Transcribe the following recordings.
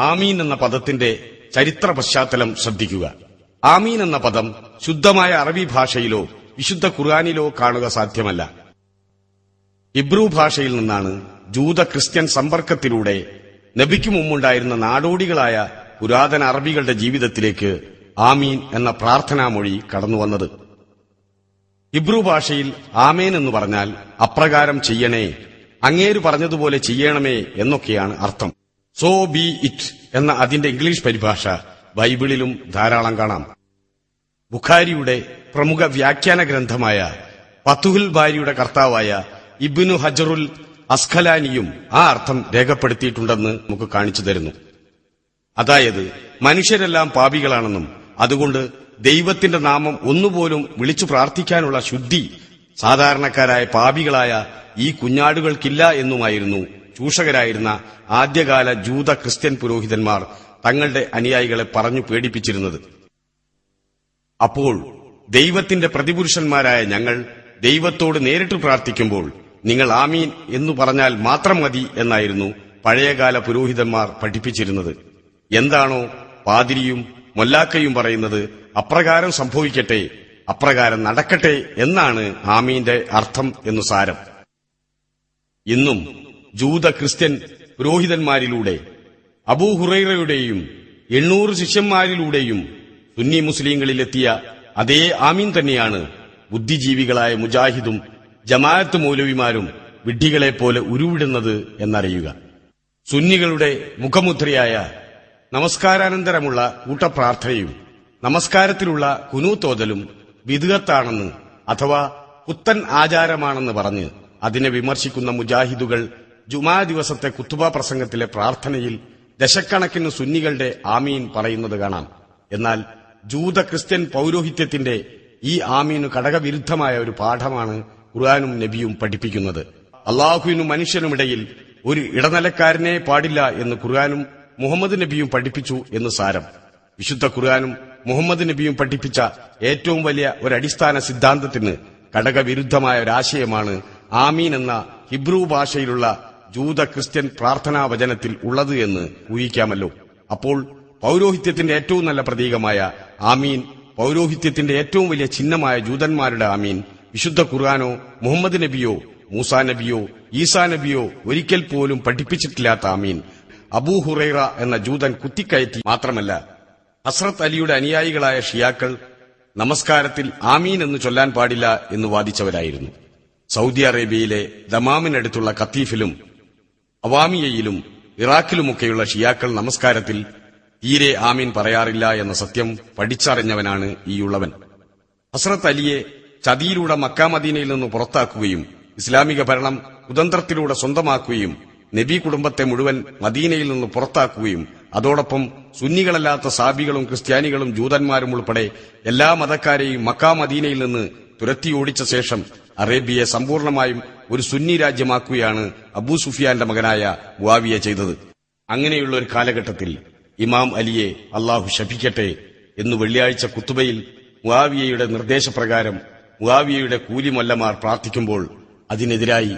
ആമീൻ എന്ന പദത്തിന്റെ ചരിത്ര പശ്ചാത്തലം ശ്രദ്ധിക്കുക. ആമീൻ എന്ന പദം ശുദ്ധമായ അറബി ഭാഷയിലോ വിശുദ്ധ ഖുർആനിലോ കാണുക സാധ്യമല്ല. ഇബ്രു ഭാഷയിൽ നിന്നാണ് ജൂത ക്രിസ്ത്യൻ സമ്പർക്കത്തിലൂടെ നബിക്കു മുമ്പുണ്ടായിരുന്ന നാടോടികളായ പുരാതന അറബികളുടെ ജീവിതത്തിലേക്ക് ആമീൻ എന്ന പ്രാർത്ഥനാമൊഴി കടന്നുവന്നത്. ഇബ്രു ഭാഷയിൽ ആമേൻ എന്ന് പറഞ്ഞാൽ അപ്രകാരം ചെയ്യണേ, അങ്ങേര് പറഞ്ഞതുപോലെ ചെയ്യണമേ എന്നൊക്കെയാണ് അർത്ഥം. സോ ബി ഇറ്റ് എന്ന അതിന്റെ ഇംഗ്ലീഷ് പരിഭാഷ ബൈബിളിലും ധാരാളം കാണാം. ബുഖാരിയുടെ പ്രമുഖ വ്യാഖ്യാന ഗ്രന്ഥമായ ഫതുഹുൽ ബാരിയുടെ കർത്താവായ ഇബ്നു ഹജറുൽ അസ്ഖലാനിയും ആ അർത്ഥം രേഖപ്പെടുത്തിയിട്ടുണ്ടെന്ന് നമുക്ക് കാണിച്ചു തരുന്നു. അതായത് മനുഷ്യരെല്ലാം പാപികളാണെന്നും അതുകൊണ്ട് ദൈവത്തിന്റെ നാമം ഒന്നുപോലും വിളിച്ചു പ്രാർത്ഥിക്കാനുള്ള ശുദ്ധി സാധാരണക്കാരായ പാപികളായ ഈ കുഞ്ഞാടുകൾക്കില്ല എന്നുമായിരുന്നു ചൂഷകരായിരുന്ന ആദ്യകാല ജൂത ക്രിസ്ത്യൻ പുരോഹിതന്മാർ തങ്ങളുടെ അനുയായികളെ പറഞ്ഞു പേടിപ്പിച്ചിരുന്നത്. അപ്പോൾ ദൈവത്തിന്റെ പ്രതിപുരുഷന്മാരായ ഞങ്ങൾ ദൈവത്തോട് നേരിട്ട് പ്രാർത്ഥിക്കുമ്പോൾ നിങ്ങൾ ആമീൻ എന്നു പറഞ്ഞാൽ മാത്രം മതി എന്നായിരുന്നു പഴയകാല പുരോഹിതന്മാർ പഠിപ്പിച്ചിരുന്നത്. എന്താണോ പാതിരിയും മൊല്ലാക്കയും പറയുന്നത് അപ്രകാരം സംഭവിക്കട്ടെ, അപ്രകാരം നടക്കട്ടെ എന്നാണ് ആമീന്റെ അർത്ഥം എന്നു സാരം. ഇന്നും ജൂത ക്രിസ്ത്യൻ പുരോഹിതന്മാരിലൂടെ അബൂ ഹുറൈറയുടെയും 800 ശിഷ്യന്മാരിലൂടെയും സുന്നി മുസ്ലിങ്ങളിലെത്തിയ അതേ ആമീൻ തന്നെയാണ് ബുദ്ധിജീവികളായ മുജാഹിദും ജമാഅത്ത് മൗലവിമാരും വിഡ്ഢികളെപ്പോലെ ഉരുവിടുന്നത് എന്നറിയുക. സുന്നികളുടെ മുഖമുദ്രയായ നമസ്കാരാനന്തരമുള്ള കൂട്ടപ്രാർത്ഥനയും നമസ്കാരത്തിലുള്ള കുനൂത്തോതലും ബിദ്അത്താണെന്ന് അഥവാ പുത്തൻ ആചാരമാണെന്ന് പറഞ്ഞ് അതിനെ വിമർശിക്കുന്ന മുജാഹിദുകൾ ജുമാ ദിവസത്തെ കുത്തുബ പ്രസംഗത്തിലെ പ്രാർത്ഥനയിൽ ദശക്കണക്കിന് സുന്നികളുടെ ആമീൻ പറയുന്നത് കാണാം. എന്നാൽ ജൂത ക്രിസ്ത്യൻ പൌരോഹിത്യത്തിന്റെ ഈ ആമീന് ഘടകവിരുദ്ധമായ ഒരു പാഠമാണ് ഖുർആനും നബിയും പഠിപ്പിക്കുന്നത്. അള്ളാഹുവിനും മനുഷ്യനുമിടയിൽ ഒരു ഇടനിലക്കാരനെ പാടില്ല എന്ന് ഖുർആനും മുഹമ്മദ് നബിയും പഠിപ്പിച്ചു എന്ന് സാരം. വിശുദ്ധ ഖുർആനും മുഹമ്മദ് നബിയും പഠിപ്പിച്ച ഏറ്റവും വലിയ ഒരടിസ്ഥാന സിദ്ധാന്തത്തിന് ഘടകവിരുദ്ധമായ ഒരാശയമാണ് ആമീൻ എന്ന ഹിബ്രു ഭാഷയിലുള്ള ജൂത ക്രിസ്ത്യൻ പ്രാർത്ഥനാ വചനത്തിൽ ഉള്ളത് എന്ന് ഊഹിക്കാമല്ലോ. അപ്പോൾ പൌരോഹിത്യത്തിന്റെ ഏറ്റവും നല്ല പ്രതീകമായ ആമീൻ, പൌരോഹിത്യത്തിന്റെ ഏറ്റവും വലിയ ചിഹ്നമായ ജൂതന്മാരുടെ ആമീൻ വിശുദ്ധ ഖുർആനോ മുഹമ്മദ് നബിയോ മൂസാ നബിയോ ഈസാ നബിയോ ഒരിക്കൽ പോലും പഠിപ്പിച്ചിട്ടില്ലാത്ത ആമീൻ അബൂ ഹുറൈറ എന്ന ജൂതൻ കുത്തിക്കയറ്റി മാത്രമല്ല, ഹസ്രത്ത് അലിയുടെ അനുയായികളായ ഷിയാക്കൾ നമസ്കാരത്തിൽ ആമീൻ എന്ന് ചൊല്ലാൻ പാടില്ല എന്ന് വാദിച്ചവരായിരുന്നു. സൗദി അറേബ്യയിലെ ദമാമിനടുത്തുള്ള ഖത്തീഫിലും അവാമിയയിലും ഇറാഖിലുമൊക്കെയുള്ള ഷിയാക്കൾ നമസ്കാരത്തിൽ തീരെ ആമീൻ പറയാറില്ല എന്ന സത്യം പഠിച്ചറിഞ്ഞവനാണ് ഈയുള്ളവൻ. ഹസ്രത്ത് അലിയെ ചതിയിലൂടെ മക്ക മദീനയിൽ നിന്ന് പുറത്താക്കുകയും ഇസ്ലാമിക ഭരണം കുതന്ത്രത്തിലൂടെ സ്വന്തമാക്കുകയും നബി കുടുംബത്തെ മുഴുവൻ മദീനയിൽ നിന്ന് പുറത്താക്കുകയും അതോടൊപ്പം സുന്നികളല്ലാത്ത സാബികളും ക്രിസ്ത്യാനികളും ജൂതന്മാരും ഉൾപ്പെടെ എല്ലാ മതക്കാരെയും മക്ക മദീനയിൽ നിന്ന് തുരത്തി ഓടിച്ച ശേഷം അറേബ്യയെ സമ്പൂർണമായും ഒരു സുന്നി രാജ്യമാക്കുകയാണ് അബൂ സുഫിയാന്റെ മകനായ മുആവിയ ചെയ്തത്. അങ്ങനെയുള്ള ഒരു കാലഘട്ടത്തിൽ ഇമാം അലിയെ അള്ളാഹു ശപിക്കട്ടെ എന്ന് വെള്ളിയാഴ്ച കുത്തുബയിൽ മുആവിയയുടെ നിർദ്ദേശപ്രകാരം മുആവിയയുടെ കൂലിമൊല്ലമാർ പ്രാർത്ഥിക്കുമ്പോൾ അതിനെതിരായി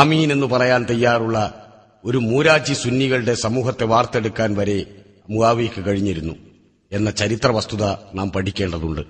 ആമീൻ എന്ന് പറയാൻ തയ്യാറുള്ള ഒരു മൂരാജി സുന്നികളുടെ സമൂഹത്തെ വാർത്തെടുക്കാൻ വരെ മുആവിയയ്ക്ക് കഴിഞ്ഞിരുന്നു എന്ന ചരിത്ര വസ്തുത നാം പഠിക്കേണ്ടതുണ്ട്.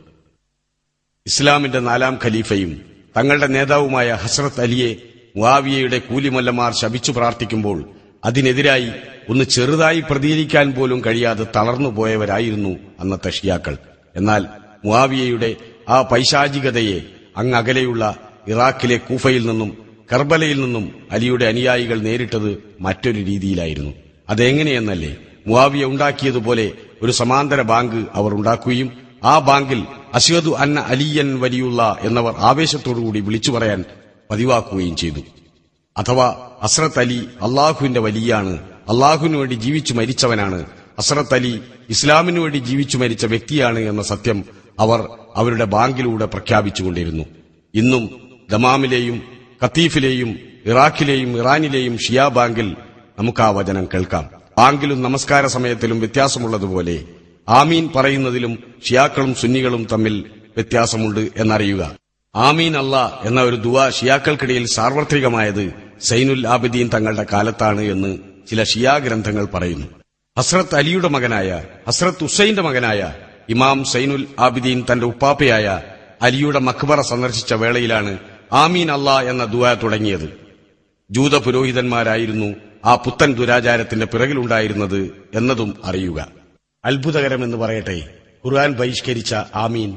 ഇസ്ലാമിന്റെ 4ാം ഖലീഫയും തങ്ങളുടെ നേതാവുമായ ഹസ്രത്ത് അലിയെ മുആവിയയുടെ കൂലിമൊല്ലമാർ ശപിച്ചു പ്രാർത്ഥിക്കുമ്പോൾ അതിനെതിരായി ഒന്ന് ചെറുതായി പ്രതികരിക്കാൻ പോലും കഴിയാതെ തളർന്നുപോയവരായിരുന്നു അന്നത്തെ ഷിയാക്കൾ. എന്നാൽ മുആവിയയുടെ ആ പൈശാചികതയെ അങ്ങകലെയുള്ള ഇറാഖിലെ കൂഫയിൽ നിന്നും കർബലയിൽ നിന്നും അലിയുടെ അനുയായികൾ നേരിട്ടത് മറ്റൊരു രീതിയിലായിരുന്നു. അതെങ്ങനെയെന്നല്ലേ, മുആവിയ ഉണ്ടാക്കിയതുപോലെ ഒരു സമാന്തര ബാങ്ക് അവർ ഉണ്ടാക്കുകയും ആ ബാങ്കിൽ അശ്ഹദു അന്ന അലിയൻ വലിയുള്ള എന്നവർ ആവേശത്തോടുകൂടി വിളിച്ചു പറയാൻ പതിവാക്കുകയും ചെയ്തു. അഥവാ ഹസ്രത്ത് അലി അള്ളാഹുവിന്റെ വലിയാണ്, അള്ളാഹുവിനു വേണ്ടി ജീവിച്ചു മരിച്ചവനാണ്, ഹസ്രത്ത് അലി ഇസ്ലാമിനു വേണ്ടി ജീവിച്ചു മരിച്ച വ്യക്തിയാണ് എന്ന സത്യം അവർ അവരുടെ ബാങ്കിലൂടെ പ്രഖ്യാപിച്ചുകൊണ്ടിരുന്നു. ഇന്നും ദമാമിലെയും ഖത്തീഫിലെയും ഇറാഖിലെയും ഇറാനിലെയും ഷിയാ ബാങ്കിൽ നമുക്ക് ആ വചനം കേൾക്കാം. ബാങ്കിലും നമസ്കാര സമയത്തിലും വ്യത്യാസമുള്ളതുപോലെ ആമീൻ പറയുന്നതിലും ഷിയാക്കളും സുന്നികളും തമ്മിൽ വ്യത്യാസമുണ്ട് എന്നറിയുക. ആമീൻ അല്ലാ എന്ന ഒരു ദുആ ഷിയാക്കൾക്കിടയിൽ സാർവത്രികമായത് സൈനുൽ ആബിദീൻ തങ്ങളുടെ കാലത്താണ് എന്ന് ചില ഷിയാ ഗ്രന്ഥങ്ങൾ പറയുന്നു. ഹസ്രത്ത് അലിയുടെ മകനായ ഹസ്രത്ത് ഹുസൈന്റെ മകനായ ഇമാം സൈനുൽ ആബിദീൻ തന്റെ ഉപ്പാപ്പയായ അലിയുടെ മഖ്ബറ സന്ദർശിച്ച വേളയിലാണ് ആമീൻ അല്ലാ എന്ന ദുആ തുടങ്ങിയത്. ജൂത പുരോഹിതന്മാരായിരുന്നു ആ പുത്തൻ ദുരാചാരത്തിന്റെ പിറകിലുണ്ടായിരുന്നത് എന്നതും അറിയുക. അത്ഭുതകരമെന്ന് പറയട്ടെ, ഖുർആൻ ബഹിഷ്കരിച്ച ആമീൻ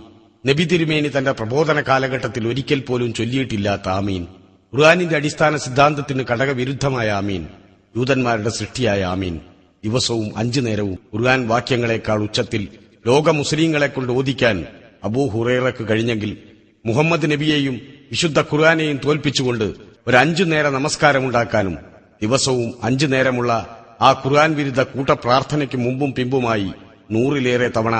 നബി തിരുമേനി തന്റെ പ്രബോധന കാലഘട്ടത്തിൽ ഒരിക്കൽ പോലും ചൊല്ലിയിട്ടില്ലാത്ത ആമീൻ, ഖുർആനിന്റെ അടിസ്ഥാന സിദ്ധാന്തത്തിന് ഘടകവിരുദ്ധമായ ആമീൻ, യൂതന്മാരുടെ സൃഷ്ടിയായ ആമീൻ ദിവസവും 5 നേരവും ഖുർആൻ വാക്യങ്ങളെക്കാൾ ഉച്ചത്തിൽ ലോക മുസ്ലിങ്ങളെ കൊണ്ട് ഓദിക്കാൻ അബൂ ഹുറൈറക്ക് കഴിഞ്ഞെങ്കിൽ മുഹമ്മദ് നബിയെയും വിശുദ്ധ ഖുർആനെയും തോൽപ്പിച്ചുകൊണ്ട് ഒരു 5 നേര നമസ്കാരമുണ്ടാക്കാനും ദിവസവും 5 നേരമുള്ള ആ ഖുർആൻ വിരുദ്ധ കൂട്ടപ്രാർത്ഥനയ്ക്ക് മുമ്പും പിമ്പുമായി 100-ലേറെ തവണ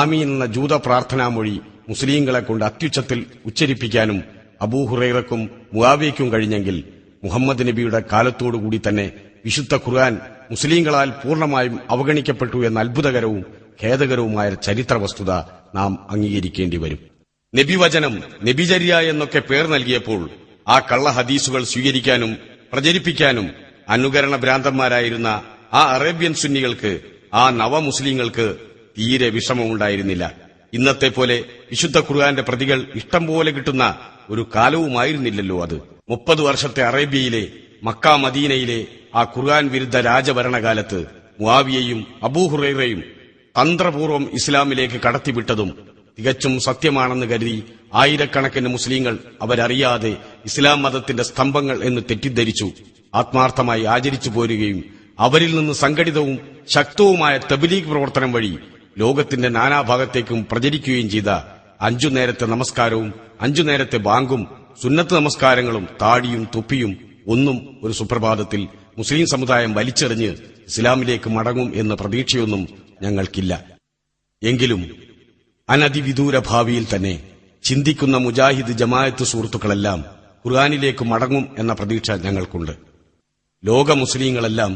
ആമീൻ എന്ന ജൂത പ്രാർത്ഥനാമൊഴി മുസ്ലിങ്ങളെ കൊണ്ട് അത്യുച്ചത്തിൽ ഉച്ചരിപ്പിക്കാനും അബൂ ഹുറൈറക്കും മുആവിയയ്ക്കും കഴിഞ്ഞെങ്കിൽ മുഹമ്മദ് നബിയുടെ കാലത്തോടുകൂടി തന്നെ വിശുദ്ധ ഖുർആൻ മുസ്ലിങ്ങളാൽ പൂർണ്ണമായും അവഗണിക്കപ്പെട്ടു എന്ന അത്ഭുതകരവും ഖേദകരവുമായ ചരിത്ര വസ്തുത നാം അംഗീകരിക്കേണ്ടി വരും. നബിവചനം, നബിചര്യ എന്നൊക്കെ പേർ നൽകിയപ്പോൾ ആ കള്ള ഹദീസുകൾ സ്വീകരിക്കാനും പ്രചരിപ്പിക്കാനും അനുകരണ ഭ്രാന്തന്മാരായിരുന്ന ആ അറേബ്യൻ സുന്നികൾക്ക്, ആ നവമുസ്ലിങ്ങൾക്ക് തീരെ വിഷമമുണ്ടായിരുന്നില്ല. ഇന്നത്തെ പോലെ വിശുദ്ധ ഖുർആന്റെ പ്രതികൾ ഇഷ്ടം പോലെ കിട്ടുന്ന ഒരു കാലവുമായിരുന്നില്ലല്ലോ അത്. 30 വർഷത്തെ അറേബ്യയിലെ മക്ക മദീനയിലെ ആ ഖുർആൻ വിരുദ്ധ രാജഭരണകാലത്ത് മുആവിയയും അബൂ ഹുറൈറയും തന്ത്രപൂർവ്വം ഇസ്ലാമിലേക്ക് കടത്തിവിട്ടതും തികച്ചും സത്യമാണെന്ന് കരുതി ആയിരക്കണക്കിന് മുസ്ലിങ്ങൾ അവരറിയാതെ ഇസ്ലാം മതത്തിന്റെ സ്തംഭങ്ങൾ എന്ന് തെറ്റിദ്ധരിച്ചു ആത്മാർത്ഥമായി ആചരിച്ചു പോരുകയും അവരിൽ നിന്ന് സംഘടിതവും ശക്തവുമായ തബ്ലീഗ് പ്രവർത്തനം വഴി ലോകത്തിന്റെ നാനാഭാഗത്തേക്കും പ്രചരിക്കുകയും ചെയ്ത 5 നേരത്തെ നമസ്കാരവും 5 നേരത്തെ ബാങ്കും സുന്നത്ത് നമസ്കാരങ്ങളും താടിയും തൊപ്പിയും ഒന്നും ഒരു സുപ്രഭാതത്തിൽ മുസ്ലിം സമുദായം വലിച്ചെറിഞ്ഞ് ഇസ്ലാമിലേക്ക് മടങ്ങും എന്ന പ്രതീക്ഷയൊന്നും ഞങ്ങൾക്കില്ല. എങ്കിലും അനതിവിദൂര ഭാവിയിൽ തന്നെ ചിന്തിക്കുന്ന മുജാഹിദ് ജമാഅത്ത് സുഹൃത്തുക്കളെല്ലാം ഖുർആനിലേക്ക് മടങ്ങും എന്ന പ്രതീക്ഷ ഞങ്ങൾക്കുണ്ട്. ലോക മുസ്ലിങ്ങളെല്ലാം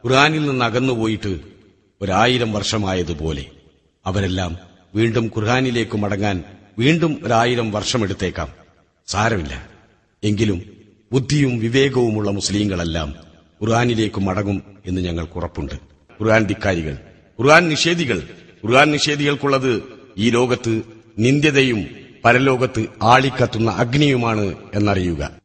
ഖുർആനിൽ നിന്ന് അകന്നുപോയിട്ട് 1000 വർഷമായതുപോലെ അവരെല്ലാം വീണ്ടും ഖുർആനിലേക്ക് മടങ്ങാൻ വീണ്ടും 1000 വർഷമെടുത്തേക്കാം. സാരമില്ല. എങ്കിലും ബുദ്ധിയും വിവേകവുമുള്ള മുസ്ലിങ്ങളെല്ലാം ഖുർആനിലേക്ക് മടങ്ങും എന്ന് ഞങ്ങൾക്ക് ഉറപ്പുണ്ട്. ഖുർആൻ ധിക്കാരികൾ, ഖുർആൻ നിഷേധികൾക്കുള്ളത് ഈ ലോകത്ത് നിന്ദ്യതയും പരലോകത്ത് ആളിക്കത്തുന്ന അഗ്നിയുമാണ് എന്നറിയുക.